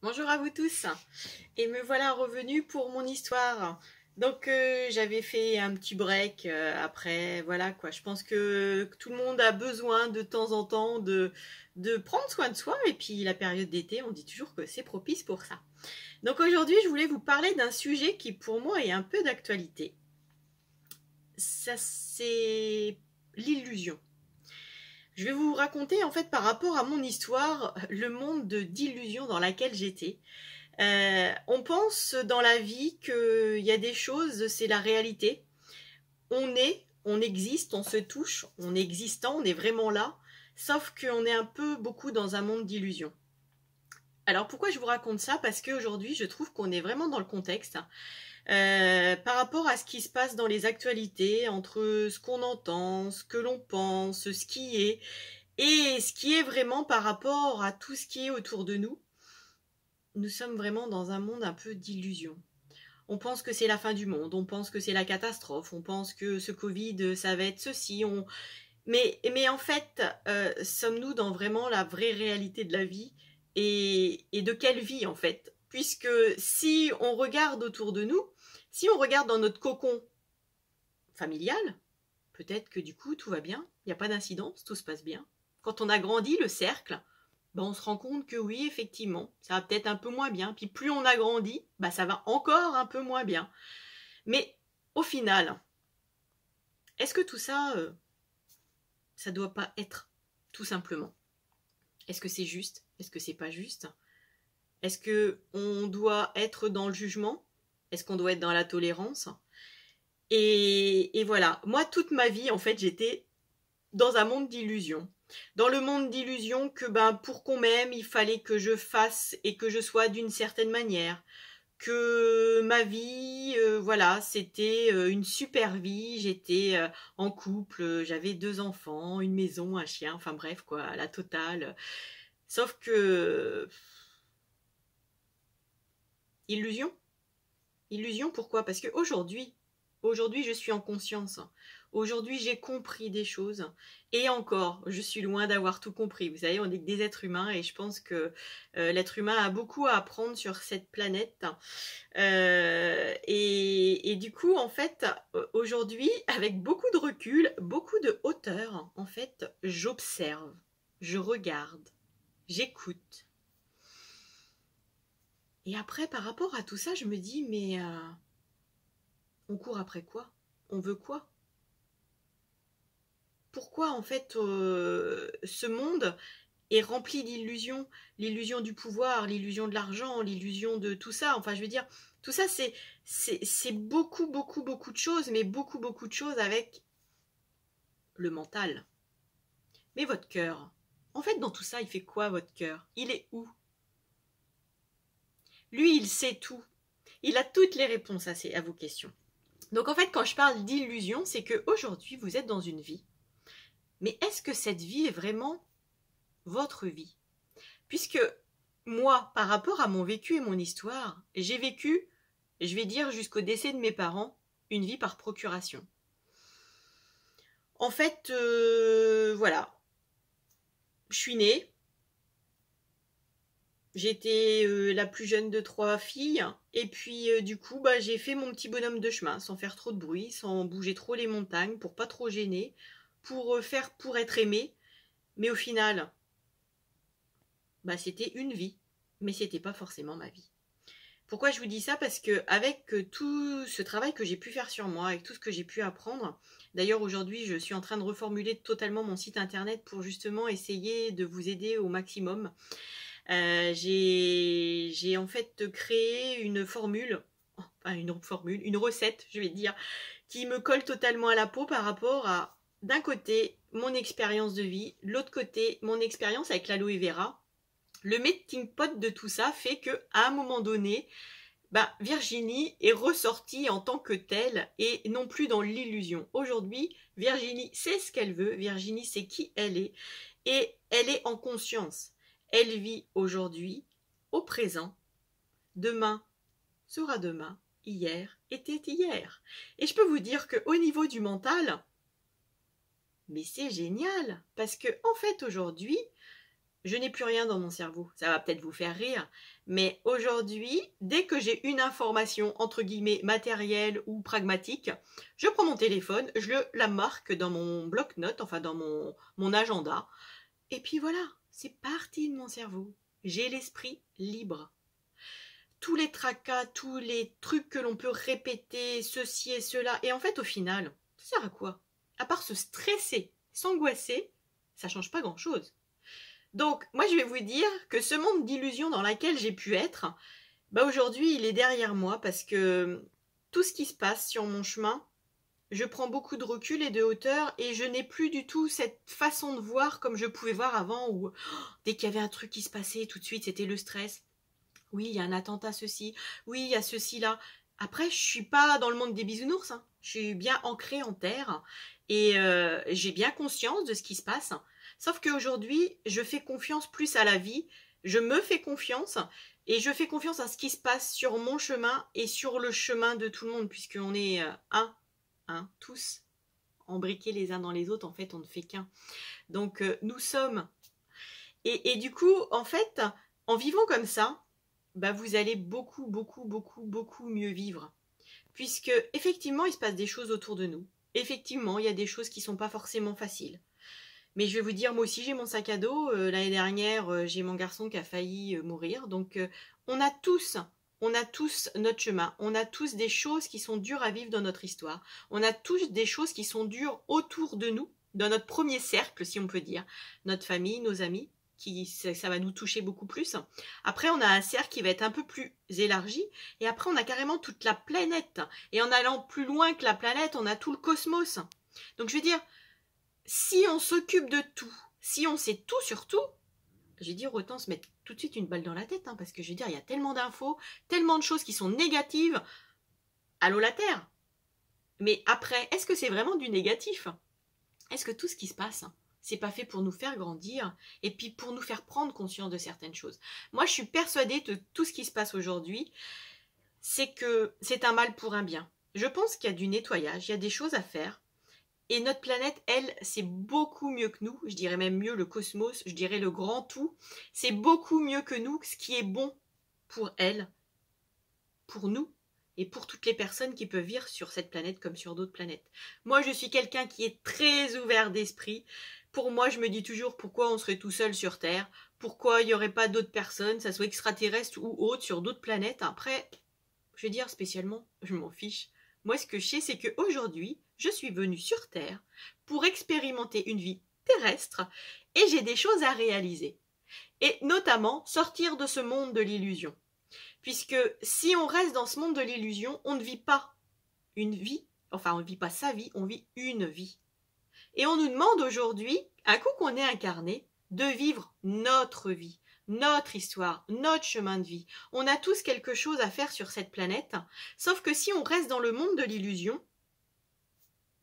Bonjour à vous tous et me voilà revenue pour mon histoire. Donc j'avais fait un petit break après, voilà quoi. Je pense que tout le monde a besoin de temps en temps de prendre soin de soi et puis la période d'été, on dit toujours que c'est propice pour ça. Donc aujourd'hui, je voulais vous parler d'un sujet qui pour moi est un peu d'actualité. Ça c'est l'illusion. Je vais vous raconter en fait par rapport à mon histoire le monde d'illusion dans laquelle j'étais. On pense dans la vie qu'il y a des choses, c'est la réalité. On est, on existe, on se touche, on est existant, on est vraiment là. Sauf qu'on est un peu beaucoup dans un monde d'illusions. Alors pourquoi je vous raconte ça? Parce qu'aujourd'hui, je trouve qu'on est vraiment dans le contexte. Par rapport à ce qui se passe dans les actualités, entre ce qu'on entend, ce que l'on pense, ce qui est, et ce qui est vraiment par rapport à tout ce qui est autour de nous, nous sommes vraiment dans un monde un peu d'illusions. On pense que c'est la fin du monde, on pense que c'est la catastrophe, on pense que ce Covid, ça va être ceci. Mais en fait, sommes-nous dans vraiment la vraie réalité de la vie et de quelle vie en fait? Puisque si on regarde autour de nous, si on regarde dans notre cocon familial, peut-être que du coup tout va bien, il n'y a pas d'incidence, tout se passe bien. Quand on a grandi le cercle, ben on se rend compte que oui, effectivement, ça va peut-être un peu moins bien. Puis plus on a grandi, ben ça va encore un peu moins bien. Mais au final, est-ce que tout ça, ça doit pas être tout simplement? Est-ce que c'est juste? Est-ce que c'est pas juste? Est-ce que on doit être dans le jugement? Est-ce qu'on doit être dans la tolérance? Et voilà, moi toute ma vie, en fait, j'étais dans un monde d'illusions. Dans le monde d'illusions que ben pour qu'on m'aime, il fallait que je fasse et que je sois d'une certaine manière. Que ma vie, voilà, c'était une super vie. J'étais en couple, j'avais 2 enfants, une maison, un chien, enfin bref, quoi, la totale. Sauf que illusion. Illusion, pourquoi? Parce qu'aujourd'hui, je suis en conscience. Aujourd'hui, j'ai compris des choses. Et encore, je suis loin d'avoir tout compris. Vous savez, on est que des êtres humains et je pense que l'être humain a beaucoup à apprendre sur cette planète. Et du coup, en fait, aujourd'hui, avec beaucoup de recul, beaucoup de hauteur, en fait, j'observe, je regarde, j'écoute. Et après, par rapport à tout ça, je me dis, mais on court après quoi? On veut quoi? Pourquoi en fait ce monde est rempli d'illusions? L'illusion du pouvoir, l'illusion de l'argent, l'illusion de tout ça. Enfin, je veux dire, tout ça, c'est beaucoup, beaucoup, beaucoup de choses, mais beaucoup, beaucoup de choses avec le mental. Mais votre cœur, en fait, dans tout ça, il fait quoi votre cœur? Il est où? Lui, il sait tout. Il a toutes les réponses à vos questions. Donc en fait, quand je parle d'illusion, c'est qu'aujourd'hui, vous êtes dans une vie. Mais est-ce que cette vie est vraiment votre vie? Puisque moi, par rapport à mon vécu et mon histoire, j'ai vécu, je vais dire jusqu'au décès de mes parents, une vie par procuration. En fait, voilà, je suis née, j'étais la plus jeune de 3 filles, et puis du coup, bah, j'ai fait mon petit bonhomme de chemin, sans faire trop de bruit, sans bouger trop les montagnes, pour pas trop gêner, pour être aimée, mais au final, bah, c'était une vie, mais c'était pas forcément ma vie. Pourquoi je vous dis ça? Parce que avec tout ce travail que j'ai pu faire sur moi, avec tout ce que j'ai pu apprendre, d'ailleurs aujourd'hui je suis en train de reformuler totalement mon site internet pour justement essayer de vous aider au maximum. J'ai en fait créé une formule, enfin une recette, je vais dire, qui me colle totalement à la peau par rapport à, d'un côté, mon expérience de vie, de l'autre côté, mon expérience avec l'aloe vera. Le melting pot de tout ça fait que à un moment donné, bah, Virginie est ressortie en tant que telle et non plus dans l'illusion. Aujourd'hui, Virginie sait ce qu'elle veut, Virginie sait qui elle est et elle est en conscience. Elle vit aujourd'hui, au présent. Demain sera demain, hier était hier. Et je peux vous dire qu'au niveau du mental, mais c'est génial parce que en fait aujourd'hui, je n'ai plus rien dans mon cerveau. Ça va peut-être vous faire rire, mais aujourd'hui, dès que j'ai une information, entre guillemets, matérielle ou pragmatique, je prends mon téléphone, la marque dans mon bloc-notes, enfin dans mon agenda, et puis voilà, c'est parti de mon cerveau. J'ai l'esprit libre. Tous les tracas, tous les trucs que l'on peut répéter, ceci et cela, et en fait, au final, ça sert à quoi? À part se stresser, s'angoisser, ça change pas grand-chose. Donc, moi, je vais vous dire que ce monde d'illusions dans lequel j'ai pu être, bah aujourd'hui, il est derrière moi parce que tout ce qui se passe sur mon chemin, je prends beaucoup de recul et de hauteur et je n'ai plus du tout cette façon de voir comme je pouvais voir avant où dès qu'il y avait un truc qui se passait, tout de suite, c'était le stress. Oui, il y a un attentat ceci, oui, il y a ceci là. Après, je suis pas dans le monde des bisounours, hein. Je suis bien ancrée en terre et j'ai bien conscience de ce qui se passe. Sauf qu'aujourd'hui, je fais confiance plus à la vie, je me fais confiance et je fais confiance à ce qui se passe sur mon chemin et sur le chemin de tout le monde, puisqu'on est tous embriqués les uns dans les autres, en fait, on ne fait qu'un. Donc, nous sommes. Et du coup, en fait, en vivant comme ça, bah, vous allez beaucoup mieux vivre. Puisque, effectivement, il se passe des choses autour de nous. Effectivement, il y a des choses qui ne sont pas forcément faciles. Mais je vais vous dire, moi aussi j'ai mon sac à dos. L'année dernière, j'ai mon garçon qui a failli mourir. Donc on a tous notre chemin. On a tous des choses qui sont dures à vivre dans notre histoire. On a tous des choses qui sont dures autour de nous, dans notre premier cercle, si on peut dire. Notre famille, nos amis, ça va nous toucher beaucoup plus. Après, on a un cercle qui va être un peu plus élargi. Et après, on a carrément toute la planète. Et en allant plus loin que la planète, on a tout le cosmos. Donc je veux dire, si on s'occupe de tout, si on sait tout sur tout, je veux dire, autant se mettre tout de suite une balle dans la tête, hein, parce que je veux dire, il y a tellement d'infos, tellement de choses qui sont négatives. Allô la Terre. Mais après, est-ce que c'est vraiment du négatif? Est-ce que tout ce qui se passe, c'est pas fait pour nous faire grandir et puis pour nous faire prendre conscience de certaines choses? Moi, je suis persuadée que tout ce qui se passe aujourd'hui, c'est que c'est un mal pour un bien. Je pense qu'il y a du nettoyage, il y a des choses à faire. Et notre planète, elle, c'est beaucoup mieux que nous. Je dirais même mieux le cosmos, je dirais le grand tout. C'est beaucoup mieux que nous, ce qui est bon pour elle, pour nous et pour toutes les personnes qui peuvent vivre sur cette planète comme sur d'autres planètes. Moi, je suis quelqu'un qui est très ouvert d'esprit. Pour moi, je me dis toujours pourquoi on serait tout seul sur Terre, pourquoi il n'y aurait pas d'autres personnes, ça soit extraterrestres ou autres, sur d'autres planètes. Après, je veux dire spécialement, je m'en fiche. Moi, ce que je sais, c'est qu'aujourd'hui, je suis venue sur Terre pour expérimenter une vie terrestre et j'ai des choses à réaliser. Et notamment, sortir de ce monde de l'illusion. Puisque si on reste dans ce monde de l'illusion, on ne vit pas une vie, enfin on ne vit pas sa vie, on vit une vie. Et on nous demande aujourd'hui, un coup qu'on est incarné, de vivre notre vie, notre histoire, notre chemin de vie. On a tous quelque chose à faire sur cette planète, sauf que si on reste dans le monde de l'illusion,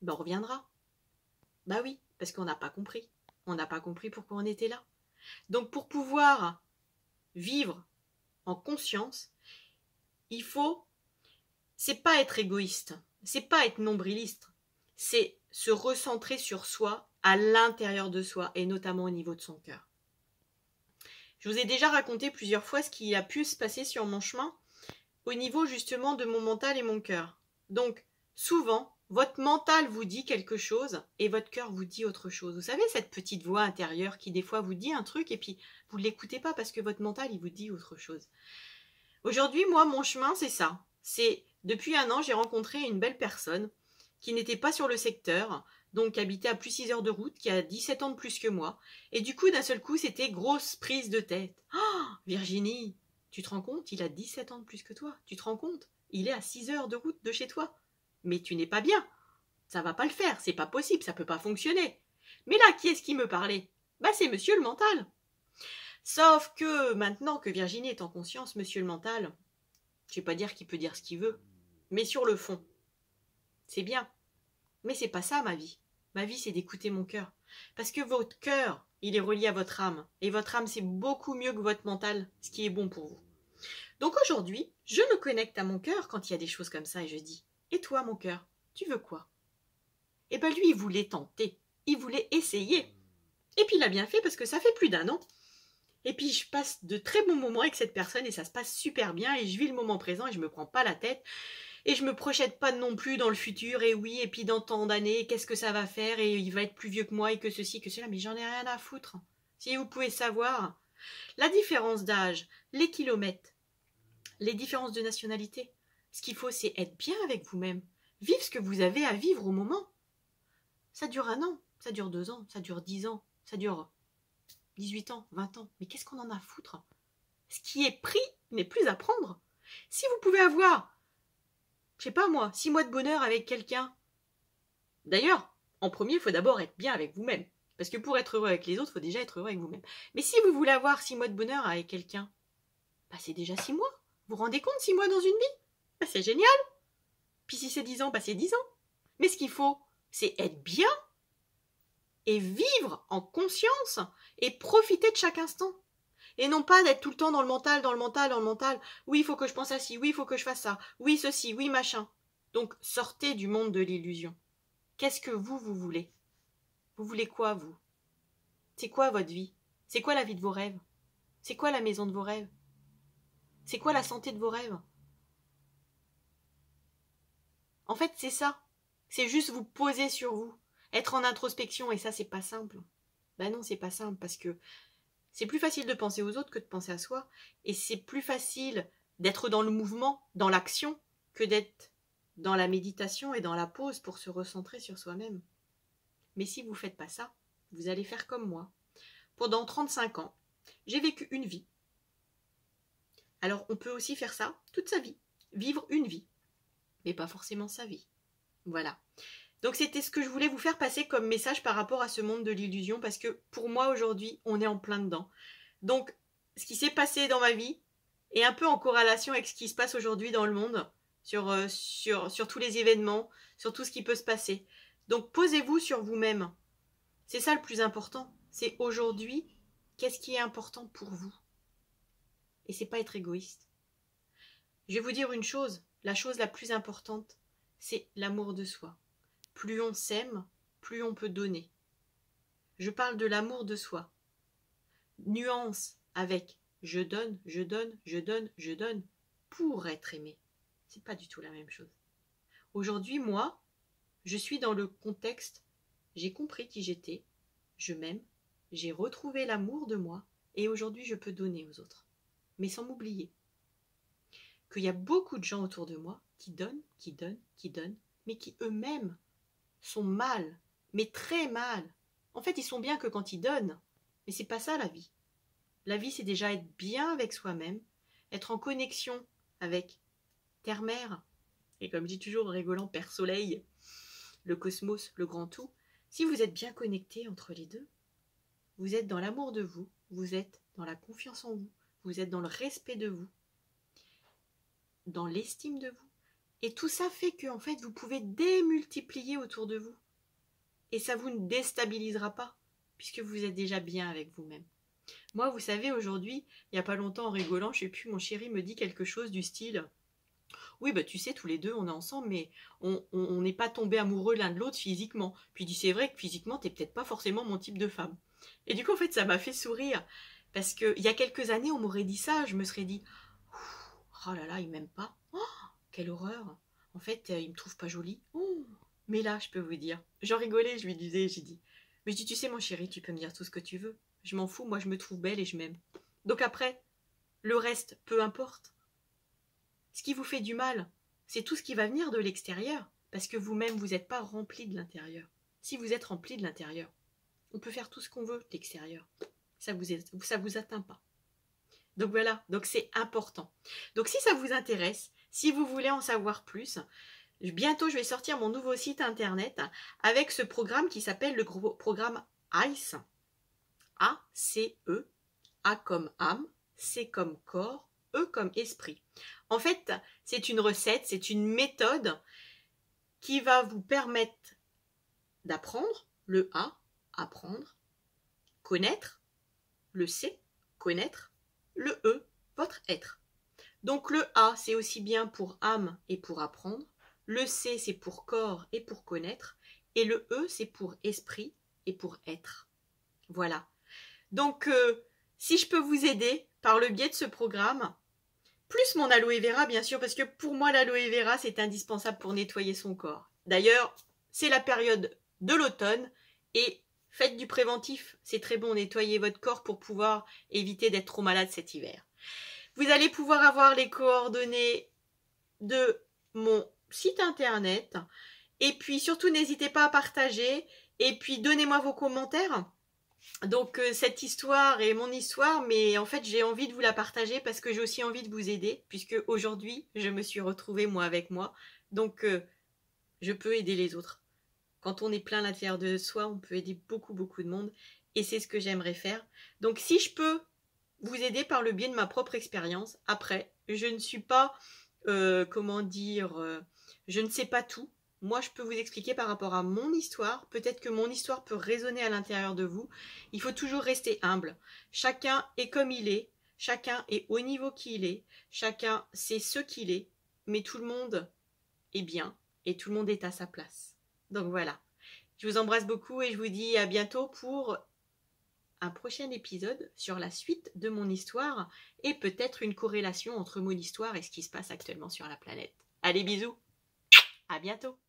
ben on reviendra. Bah oui, parce qu'on n'a pas compris. On n'a pas compris pourquoi on était là. Donc pour pouvoir vivre en conscience, il faut, c'est pas être égoïste, c'est pas être nombriliste, c'est se recentrer sur soi, à l'intérieur de soi, et notamment au niveau de son cœur. Je vous ai déjà raconté plusieurs fois ce qui a pu se passer sur mon chemin, au niveau justement de mon mental et mon cœur. Donc, souvent, votre mental vous dit quelque chose et votre cœur vous dit autre chose. Vous savez, cette petite voix intérieure qui des fois vous dit un truc et puis vous ne l'écoutez pas parce que votre mental, il vous dit autre chose. Aujourd'hui, moi, mon chemin, c'est ça. C'est, depuis 1 an, j'ai rencontré une belle personne qui n'était pas sur le secteur, donc qui habitait à plus 6 heures de route, qui a 17 ans de plus que moi. Et du coup, d'un seul coup, c'était grosse prise de tête. Oh, Virginie, tu te rends compte, il a 17 ans de plus que toi. Tu te rends compte, il est à 6 heures de route de chez toi. Mais tu n'es pas bien. Ça va pas le faire, c'est pas possible, ça peut pas fonctionner. Mais là, qui est-ce qui me parlait? Bah, c'est monsieur le mental. Sauf que maintenant que Virginie est en conscience, monsieur le mental, je vais pas dire qu'il peut dire ce qu'il veut, mais sur le fond, c'est bien. Mais c'est pas ça ma vie. Ma vie, c'est d'écouter mon cœur. Parce que votre cœur, il est relié à votre âme. Et votre âme, c'est beaucoup mieux que votre mental, ce qui est bon pour vous. Donc aujourd'hui, je me connecte à mon cœur quand il y a des choses comme ça et je dis, et toi mon cœur, tu veux quoi? Et bien lui, il voulait tenter, il voulait essayer. Et puis il a bien fait parce que ça fait plus d'1 an Et puis je passe de très bons moments avec cette personne et ça se passe super bien et je vis le moment présent et je me prends pas la tête. Et je me projette pas non plus dans le futur, et oui, et puis dans tant d'années, qu'est-ce que ça va faire, et il va être plus vieux que moi, et que ceci, que cela, mais j'en ai rien à foutre. Si vous pouvez savoir, la différence d'âge, les kilomètres, les différences de nationalité, ce qu'il faut, c'est être bien avec vous-même. Vivre ce que vous avez à vivre au moment. Ça dure 1 an, ça dure 2 ans, ça dure 10 ans, ça dure 18 ans, 20 ans. Mais qu'est-ce qu'on en a à foutre? Ce qui est pris n'est plus à prendre. Si vous pouvez avoir, je sais pas moi, 6 mois de bonheur avec quelqu'un. D'ailleurs, en premier, il faut d'abord être bien avec vous-même. Parce que pour être heureux avec les autres, il faut déjà être heureux avec vous-même. Mais si vous voulez avoir 6 mois de bonheur avec quelqu'un, bah c'est déjà 6 mois. Vous vous rendez compte, 6 mois dans une vie? Bah c'est génial. Puis si c'est 10 ans, bah c'est 10 ans. Mais ce qu'il faut, c'est être bien et vivre en conscience et profiter de chaque instant. Et non pas d'être tout le temps dans le mental, dans le mental, dans le mental. Oui, il faut que je pense à ci, oui, il faut que je fasse ça, oui, ceci, oui, machin. Donc, sortez du monde de l'illusion. Qu'est-ce que vous voulez? Vous voulez quoi, vous? C'est quoi votre vie? C'est quoi la vie de vos rêves? C'est quoi la maison de vos rêves? C'est quoi la santé de vos rêves? En fait, c'est ça. C'est juste vous poser sur vous. Être en introspection, et ça, c'est pas simple. Ben non, c'est pas simple, parce que c'est plus facile de penser aux autres que de penser à soi. Et c'est plus facile d'être dans le mouvement, dans l'action, que d'être dans la méditation et dans la pause pour se recentrer sur soi-même. Mais si vous ne faites pas ça, vous allez faire comme moi. Pendant 35 ans, j'ai vécu une vie. Alors on peut aussi faire ça toute sa vie. Vivre une vie, mais pas forcément sa vie. Voilà. Donc c'était ce que je voulais vous faire passer comme message par rapport à ce monde de l'illusion, parce que pour moi aujourd'hui, on est en plein dedans. Donc ce qui s'est passé dans ma vie est un peu en corrélation avec ce qui se passe aujourd'hui dans le monde, sur tous les événements, sur tout ce qui peut se passer. Donc posez-vous sur vous-même. C'est ça le plus important. C'est aujourd'hui, qu'est-ce qui est important pour vous? Et c'est pas être égoïste. Je vais vous dire une chose, la chose la plus importante, c'est l'amour de soi. Plus on s'aime, plus on peut donner. Je parle de l'amour de soi. Nuance avec je donne, je donne, je donne, je donne pour être aimé. C'est pas du tout la même chose. Aujourd'hui, moi, je suis dans le contexte, j'ai compris qui j'étais, je m'aime, j'ai retrouvé l'amour de moi et aujourd'hui je peux donner aux autres. Mais sans m'oublier qu'il y a beaucoup de gens autour de moi qui donnent, qui donnent, qui donnent, mais qui eux-mêmes sont mal, mais très mal. En fait, ils sont bien que quand ils donnent, mais c'est pas ça la vie. La vie, c'est déjà être bien avec soi-même, être en connexion avec Terre-Mère, et comme je dis toujours en rigolant, Père Soleil, le cosmos, le grand tout. Si vous êtes bien connecté entre les deux, vous êtes dans l'amour de vous, vous êtes dans la confiance en vous, vous êtes dans le respect de vous, dans l'estime de vous. Et tout ça fait que, en fait, vous pouvez démultiplier autour de vous. Et ça vous ne déstabilisera pas, puisque vous êtes déjà bien avec vous-même. Moi, vous savez, aujourd'hui, il n'y a pas longtemps, en rigolant, je sais plus, mon chéri me dit quelque chose du style « Oui, bah tu sais, tous les deux, on est ensemble, mais on n'est pas tombés amoureux l'un de l'autre physiquement. » Puis il dit « C'est vrai que physiquement, t'es peut-être pas forcément mon type de femme. » Et du coup, en fait, ça m'a fait sourire. Parce qu'il y a quelques années, on m'aurait dit ça, je me serais dit « Oh là là, il m'aime pas. Oh, quelle horreur. En fait, il me trouve pas jolie. Oh. » Mais là, je peux vous dire, j'en rigolais, je lui disais, j'ai dit « Mais je dis, tu sais, mon chéri, tu peux me dire tout ce que tu veux. Je m'en fous, moi, je me trouve belle et je m'aime. Donc après, le reste, peu importe. Ce qui vous fait du mal, c'est tout ce qui va venir de l'extérieur, parce que vous-même, vous n'êtes pas rempli de l'intérieur. Si vous êtes rempli de l'intérieur, on peut faire tout ce qu'on veut de l'extérieur. Ça vous atteint pas. Donc voilà, donc c'est important. Donc si ça vous intéresse, si vous voulez en savoir plus, bientôt je vais sortir mon nouveau site internet avec ce programme qui s'appelle le programme ACE. A-C-E, A comme âme, C comme corps, E comme esprit. En fait, c'est une recette, c'est une méthode qui va vous permettre d'apprendre, le A, apprendre, connaître, le C, connaître, le E, votre être. Donc le A, c'est aussi bien pour âme et pour apprendre, le C, c'est pour corps et pour connaître, et le E, c'est pour esprit et pour être. Voilà. Donc, si je peux vous aider par le biais de ce programme, plus mon aloe vera bien sûr, parce que pour moi l'aloe vera c'est indispensable pour nettoyer son corps. D'ailleurs, c'est la période de l'automne et faites du préventif, c'est très bon, nettoyer votre corps pour pouvoir éviter d'être trop malade cet hiver. Vous allez pouvoir avoir les coordonnées de mon site internet et puis surtout n'hésitez pas à partager et puis donnez-moi vos commentaires. Donc cette histoire est mon histoire, mais en fait j'ai envie de vous la partager parce que j'ai aussi envie de vous aider, puisque aujourd'hui je me suis retrouvée moi avec moi, donc je peux aider les autres. Quand on est plein à l'intérieur de soi, on peut aider beaucoup de monde, et c'est ce que j'aimerais faire. Donc si je peux vous aider par le biais de ma propre expérience, après, je ne suis pas, comment dire, je ne sais pas tout. Moi, je peux vous expliquer par rapport à mon histoire. Peut-être que mon histoire peut résonner à l'intérieur de vous. Il faut toujours rester humble. Chacun est comme il est. Chacun est au niveau qu'il est. Chacun sait ce qu'il est. Mais tout le monde est bien. Et tout le monde est à sa place. Donc voilà. Je vous embrasse beaucoup et je vous dis à bientôt pour un prochain épisode sur la suite de mon histoire et peut-être une corrélation entre mon histoire et ce qui se passe actuellement sur la planète. Allez, bisous. À bientôt.